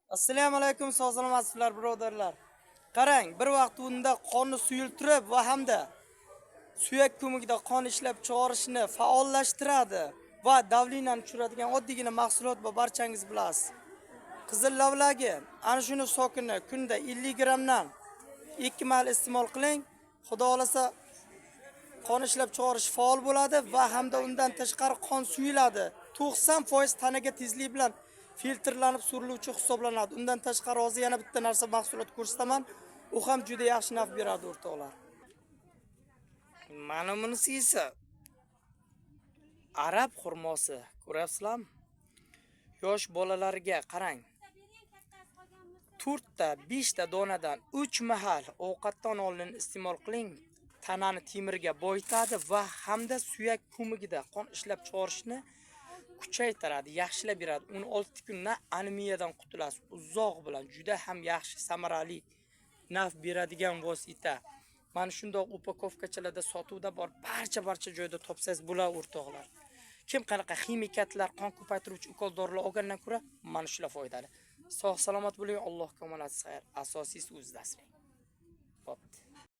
Assalomu alaykum, sog'lomsizlar birodarlar. Qarang, bir vaqt unda qonni suyultirib va hamda suyak ko'magida qon ishlab chiqarishni faollashtiradi va davlinani tushiradigan oddiygina mahsulot bu, barchangiz bilasiz. Qizil lavlagi, ana shuni sokini kunda 50 grammdan 2 mahal iste'mol qiling. Xudo xolasa qon ishlab chiqarish faol bo'ladi va hamda undan tashqari qon suyuladi. 90% tanaga tezlik bilan filtrlanib suriluvchi hisoblanadi. Undan tashqari hozir yana bitta narsa mahsulot ko'rsataman. U ham juda yaxshi naf beradi o'rtoqlar. Mana bunisi esa arab xurmosi. Ko'rasizlarmi? Yosh bolalarga qarang. 4 ta, 5 ta donadan 3 mahal ovqatdan oldin iste'mol qiling. Tanani temirga boyitadi va hamda suyak ko'magida qon ishlab chiqarishni kuchaytiradi, yaxshilab beradi. 16 kunda anemiyadan qutulasiz. Uzoq bilan juda ham yaxshi, samarali naf beradigan vosita. Mana shundoq upakovkachalarda sotuvda bor, barcha joyda topsangiz bo'ladi o'rtoqlar. Kim qanaqa ximikatlar, qon ko'paytiruvchi ukol dorilar olgandan ko'ra mana shular foydali. Sog' salomat bo'ling, Allohga omonat xayr. Asosiysi o'zida asrang.